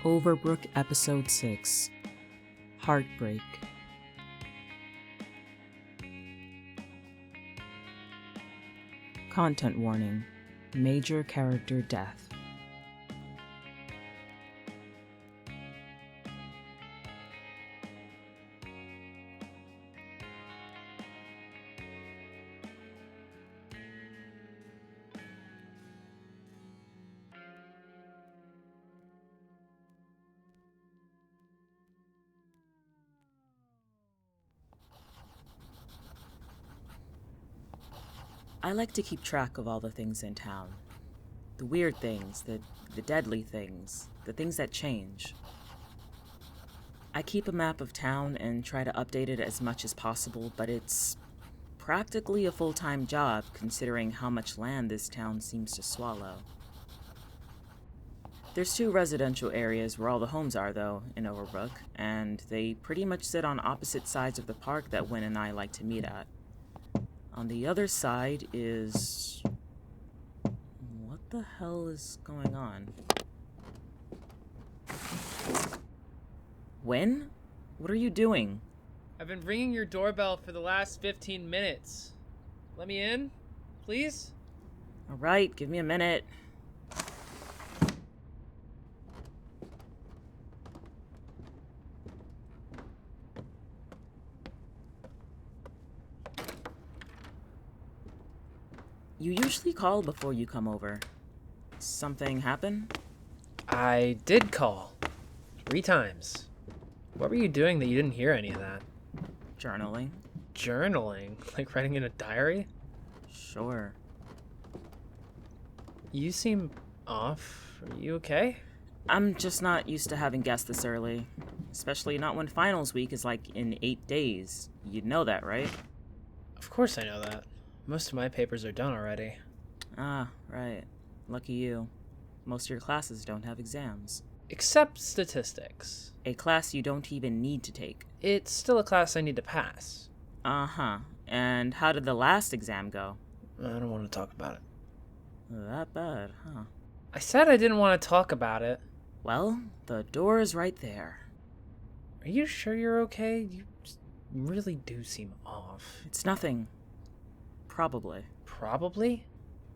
Overbrook Episode 6, Heartbreak. Content warning, major character death. I like to keep track of all the things in town. The weird things, the deadly things, the things that change. I keep a map of town and try to update it as much as possible, but it's practically a full-time job considering how much land this town seems to swallow. There's 2 residential areas where all the homes are, though, in Overbrook, and they pretty much sit on opposite sides of the park that Wynn and I like to meet at. On the other side is... What the hell is going on? Wynn? What are you doing? I've been ringing your doorbell for the last 15 minutes. Let me in, please? Alright, give me a minute. You usually call before you come over. Something happen? I did call. 3 times. What were you doing that you didn't hear any of that? Journaling. Journaling? Like writing in a diary? Sure. You seem off. Are you okay? I'm just not used to having guests this early. Especially not when finals week is like in 8 days. You'd know that, right? Of course I know that. Most of my papers are done already. Ah, right. Lucky you. Most of your classes don't have exams. Except statistics. A class you don't even need to take. It's still a class I need to pass. Uh-huh. And how did the last exam go? I don't want to talk about it. That bad, huh? I said I didn't want to talk about it. Well, the door is right there. Are you sure you're okay? You really do seem off. It's nothing. Probably. Probably?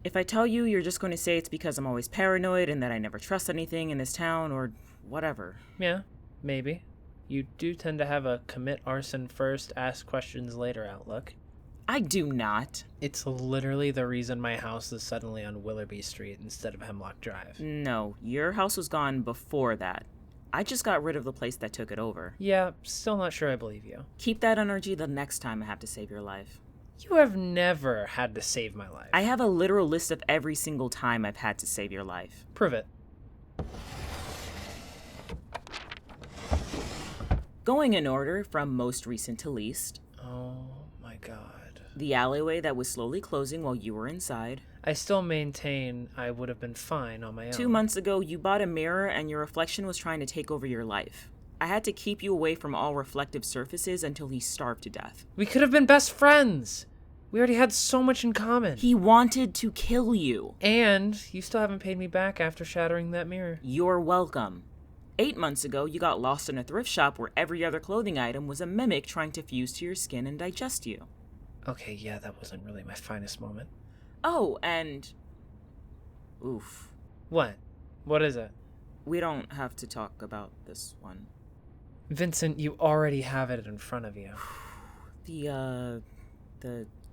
If I tell you, you're just going to say it's because I'm always paranoid and that I never trust anything in this town or whatever. Yeah, maybe. You do tend to have a commit arson first, ask questions later outlook. I do not. It's literally the reason my house is suddenly on Willoughby Street instead of Hemlock Drive. No, your house was gone before that. I just got rid of the place that took it over. Yeah, still not sure I believe you. Keep that energy the next time I have to save your life. You have never had to save my life. I have a literal list of every single time I've had to save your life. Prove it. Going in order from most recent to least. Oh my god. The alleyway that was slowly closing while you were inside. I still maintain I would have been fine on my own. 2 months ago, you bought a mirror and your reflection was trying to take over your life. I had to keep you away from all reflective surfaces until he starved to death. We could have been best friends. We already had so much in common. He wanted to kill you. And you still haven't paid me back after shattering that mirror. You're welcome. 8 months ago, you got lost in a thrift shop where every other clothing item was a mimic trying to fuse to your skin and digest you. Okay, yeah, that wasn't really my finest moment. Oh, and... Oof. What? What is it? We don't have to talk about this one. Vincent, you already have it in front of you. The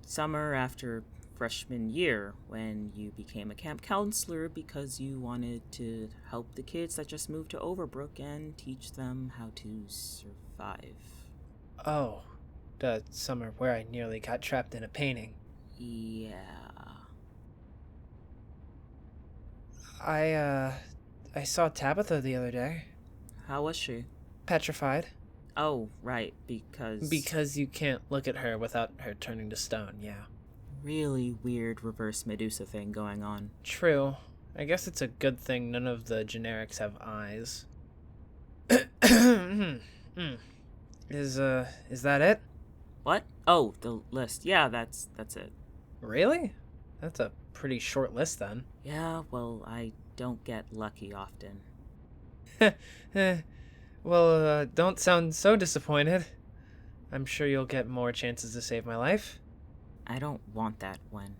summer after freshman year, when you became a camp counselor because you wanted to help the kids that just moved to Overbrook and teach them how to survive. Oh, the summer where I nearly got trapped in a painting. Yeah. I saw Tabitha the other day. How was she? Petrified. Oh, right, because... Because you can't look at her without her turning to stone, yeah. Really weird reverse Medusa thing going on. True. I guess it's a good thing none of the generics have eyes. Is that it? What? Oh, the list. Yeah, that's it. Really? That's a pretty short list then. Yeah, well, I don't get lucky often. Well, don't sound so disappointed. I'm sure you'll get more chances to save my life. I don't want that, Wynn.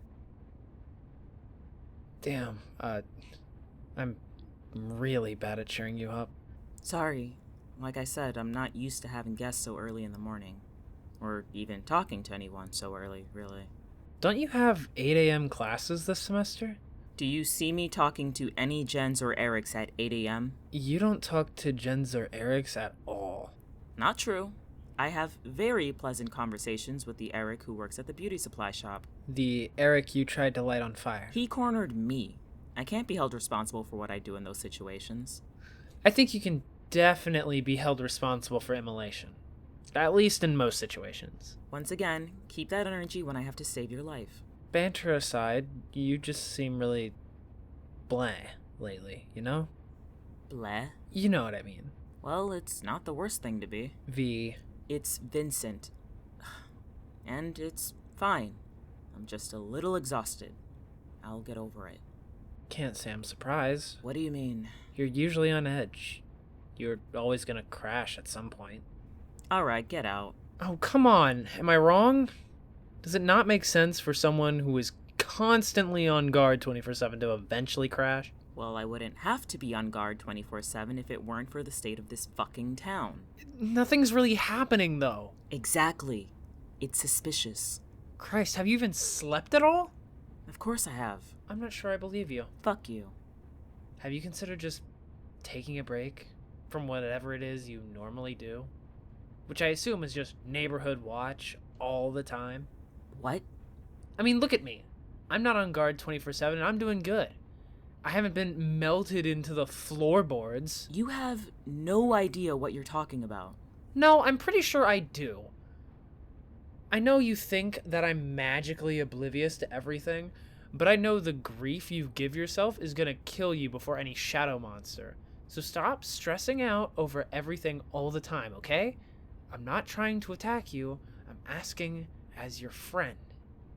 Damn, I'm really bad at cheering you up. Sorry. Like I said, I'm not used to having guests so early in the morning. Or even talking to anyone so early, really. Don't you have 8 a.m. classes this semester? Do you see me talking to any Jens or Erics at 8 a.m.? You don't talk to Jens or Erics at all. Not true. I have very pleasant conversations with the Eric who works at the beauty supply shop. The Eric you tried to light on fire. He cornered me. I can't be held responsible for what I do in those situations. I think you can definitely be held responsible for immolation. At least in most situations. Once again, keep that energy when I have to save your life. Banter aside, you just seem really blah lately, you know? Bleh? You know what I mean. Well, it's not the worst thing to be. It's Vincent. And it's fine. I'm just a little exhausted. I'll get over it. Can't say I'm surprised. What do you mean? You're usually on edge. You're always gonna crash at some point. Alright, get out. Oh, come on. Am I wrong? Does it not make sense for someone who is constantly on guard 24/7 to eventually crash? Well, I wouldn't have to be on guard 24/7 if it weren't for the state of this fucking town. Nothing's really happening, though. Exactly. It's suspicious. Christ, have you even slept at all? Of course I have. I'm not sure I believe you. Fuck you. Have you considered just taking a break from whatever it is you normally do? Which I assume is just neighborhood watch all the time. What? I mean, look at me. I'm not on guard 24/7 and I'm doing good. I haven't been melted into the floorboards. You have no idea what you're talking about. No, I'm pretty sure I do. I know you think that I'm magically oblivious to everything, but I know the grief you give yourself is gonna kill you before any shadow monster. So stop stressing out over everything all the time, okay? I'm not trying to attack you. I'm asking as your friend.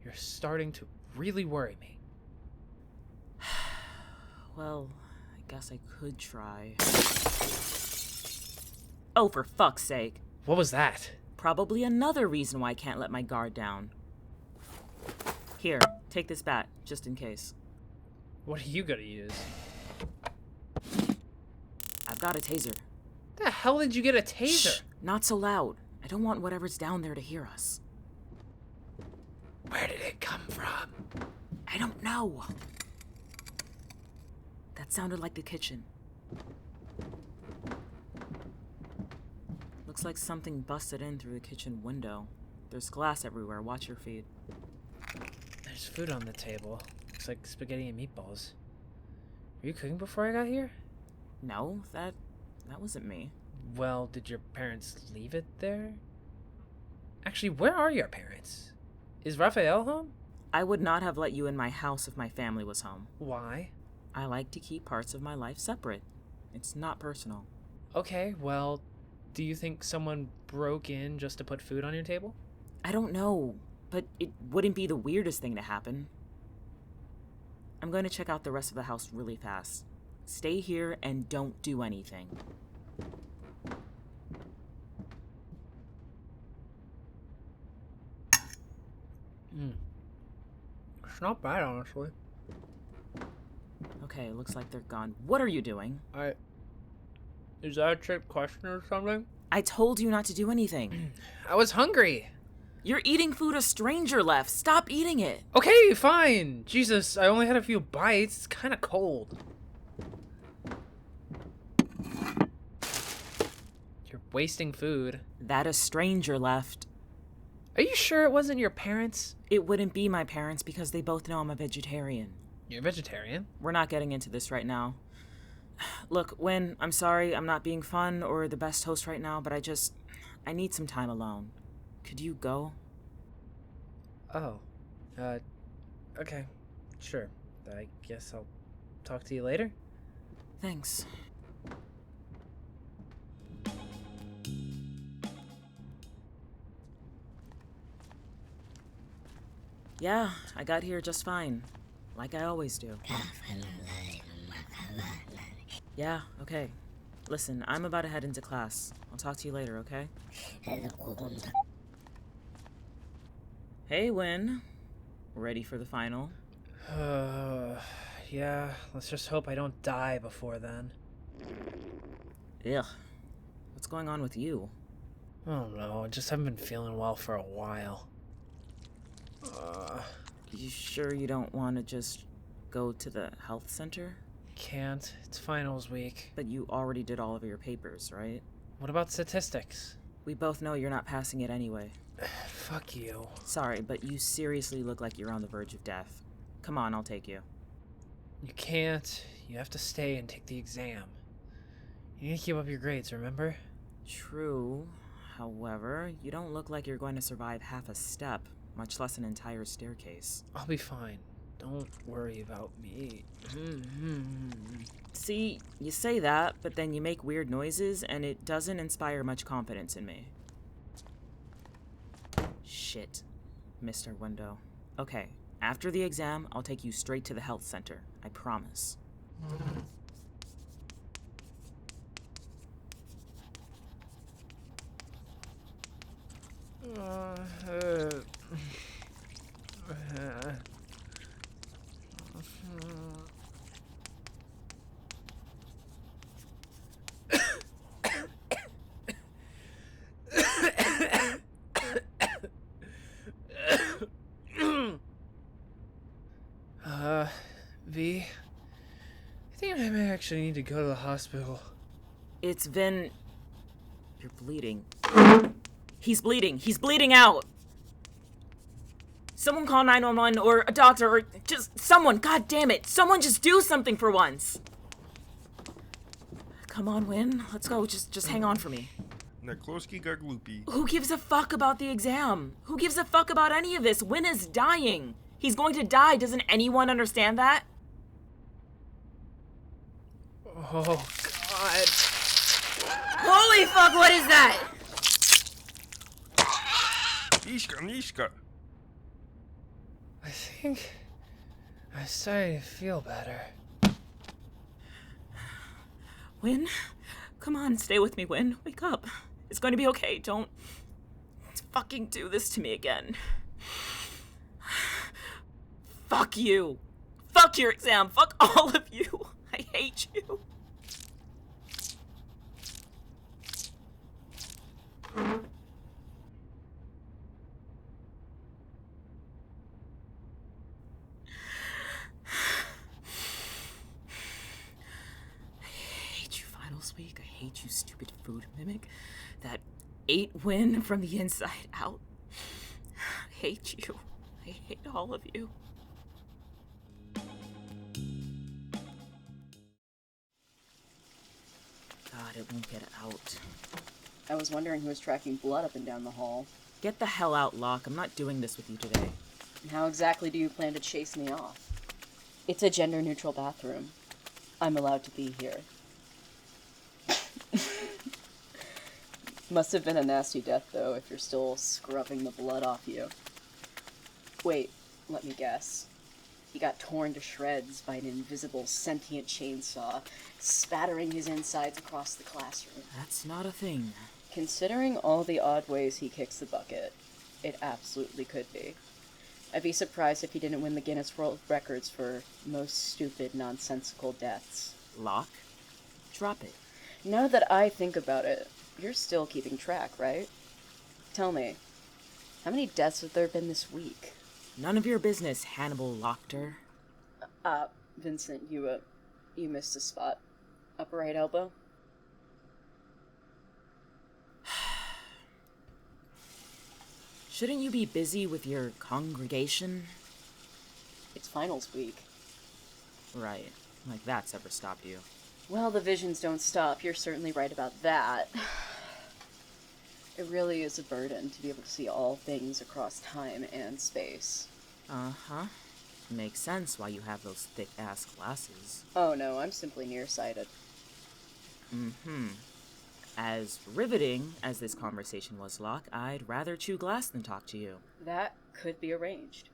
You're starting to really worry me. Well, I guess I could try. Oh, for fuck's sake. What was that? Probably another reason why I can't let my guard down. Here, take this bat, just in case. What are you gonna use? I've got a taser. The hell did you get a taser? Shh, not so loud. I don't want whatever's down there to hear us. Where did it come from? I don't know. That sounded like the kitchen. Looks like something busted in through the kitchen window. There's glass everywhere. Watch your feet. There's food on the table. Looks like spaghetti and meatballs. Were you cooking before I got here? No, that wasn't me. Well, did your parents leave it there? Actually, where are your parents? Is Raphael home? I would not have let you in my house if my family was home. Why? I like to keep parts of my life separate. It's not personal. Okay, well, do you think someone broke in just to put food on your table? I don't know, but it wouldn't be the weirdest thing to happen. I'm going to check out the rest of the house really fast. Stay here and don't do anything. It's not bad, honestly. Okay, looks like they're gone. What are you doing? Is that a trick question or something? I told you not to do anything. I was hungry. You're eating food a stranger left. Stop eating it. Okay, fine. Jesus, I only had a few bites. It's kind of cold. You're wasting food. That a stranger left. Are you sure it wasn't your parents? It wouldn't be my parents because they both know I'm a vegetarian. You're vegetarian? We're not getting into this right now. Look, Wynn, I'm sorry I'm not being fun or the best host right now, but I need some time alone. Could you go? Oh. Okay. Sure. I guess I'll talk to you later. Thanks. Yeah, I got here just fine. Like I always do. Yeah, okay. Listen, I'm about to head into class. I'll talk to you later, okay? Hey, Wynn. Ready for the final? Yeah, let's just hope I don't die before then. Ugh. What's going on with you? I don't know, I just haven't been feeling well for a while. You sure you don't want to just go to the health center? Can't. It's finals week. But you already did all of your papers, right? What about statistics? We both know you're not passing it anyway. Fuck you. Sorry, but you seriously look like you're on the verge of death. Come on, I'll take you. You can't. You have to stay and take the exam. You need to keep up your grades, remember? True. However, you don't look like you're going to survive half a step, much less an entire staircase. I'll be fine. Don't worry about me. See, you say that, but then you make weird noises, and it doesn't inspire much confidence in me. Shit. Missed our window. Okay, after the exam, I'll take you straight to the health center. I promise. V, I think I may actually need to go to the hospital. It's Vin. You're bleeding. He's bleeding. He's bleeding out. Someone call 911 or a doctor or just someone. God damn it. Someone just do something for once. Come on, Wynn. Let's go. Just hang on for me. Nakloski Garglupi. Who gives a fuck about the exam? Who gives a fuck about any of this? Wynn is dying. He's going to die. Doesn't anyone understand that? Oh, God. Holy fuck, what is that? Nishka. I think I'm starting to feel better. Wynn? Come on, stay with me, Wynn. Wake up. It's going to be okay. Don't fucking do this to me again. Fuck you. Fuck your exam. Fuck all of you. I hate you. Week. I hate you, stupid food mimic. That ate Wynn from the inside out. I hate you. I hate all of you. God, it won't get out. I was wondering who was tracking blood up and down the hall. Get the hell out, Locke. I'm not doing this with you today. How exactly do you plan to chase me off? It's a gender-neutral bathroom. I'm allowed to be here. Must have been a nasty death, though, if you're still scrubbing the blood off you. Wait, let me guess. He got torn to shreds by an invisible sentient chainsaw, spattering his insides across the classroom. That's not a thing. Considering all the odd ways he kicks the bucket, it absolutely could be. I'd be surprised if he didn't win the Guinness World Records for most stupid, nonsensical deaths. Locke? Drop it. Now that I think about it, you're still keeping track, right? Tell me, how many deaths have there been this week? None of your business, Hannibal Lecter. Vincent, you missed a spot. Upper right elbow? Shouldn't you be busy with your congregation? It's finals week. Right. Like that's ever stopped you. Well, the visions don't stop. You're certainly right about that. It really is a burden to be able to see all things across time and space. Uh-huh. Makes sense why you have those thick-ass glasses. Oh no, I'm simply nearsighted. Mm-hmm. As riveting as this conversation was, Locke, I'd rather chew glass than talk to you. That could be arranged.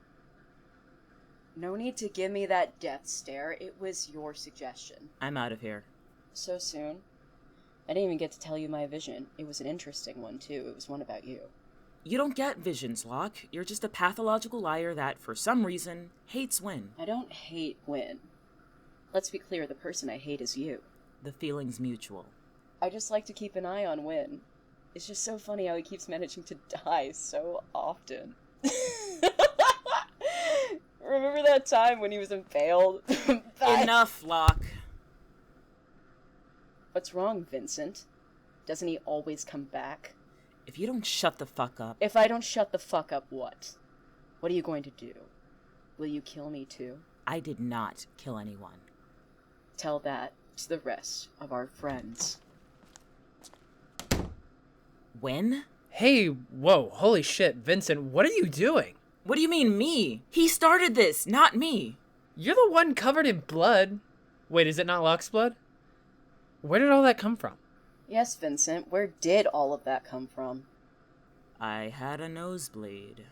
No need to give me that death stare. It was your suggestion. I'm out of here. So soon? I didn't even get to tell you my vision. It was an interesting one, too. It was one about you. You don't get visions, Locke. You're just a pathological liar that, for some reason, hates Wynn. I don't hate Wynn. Let's be clear, the person I hate is you. The feeling's mutual. I just like to keep an eye on Wynn. It's just so funny how he keeps managing to die so often. Remember that time when he was impaled? Enough, Locke. What's wrong, Vincent? Doesn't he always come back? If you don't shut the fuck up... If I don't shut the fuck up, what? What are you going to do? Will you kill me too? I did not kill anyone. Tell that to the rest of our friends. Wynn? Hey, whoa, holy shit, Vincent, what are you doing? What do you mean, me? He started this, not me. You're the one covered in blood. Wait, is it not Locke's blood? Where did all that come from? Yes, Vincent, where did all of that come from? I had a nosebleed.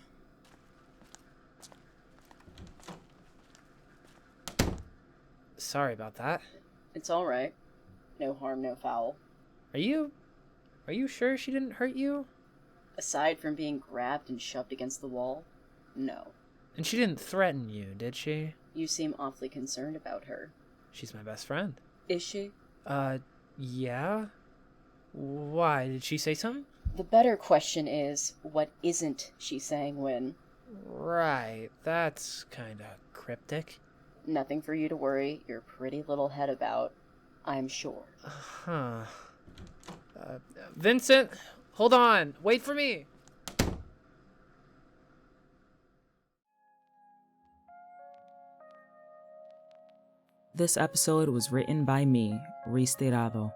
Sorry about that. It's alright. No harm, no foul. Are you sure she didn't hurt you? Aside from being grabbed and shoved against the wall, no. And she didn't threaten you, did she? You seem awfully concerned about her. She's my best friend. Is she? Yeah? Why? Did she say something? The better question is, what isn't she saying, Wynn? Right, that's kinda cryptic. Nothing for you to worry your pretty little head about, I'm sure. Huh. Vincent, hold on. Wait for me. This episode was written by me, Rhys Tirado.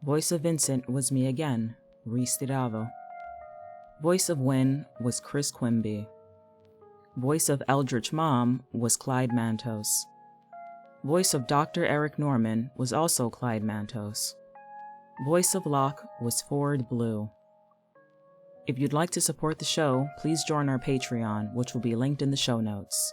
Voice of Vincent was me again, Rhys Tirado. Voice of Wynn was Chris Quimby. Voice of Eldritch Mom was Clyde Mantos. Voice of Dr. Eric Norman was also Clyde Mantos. Voice of Locke was Ford Blue. If you'd like to support the show, please join our Patreon, which will be linked in the show notes.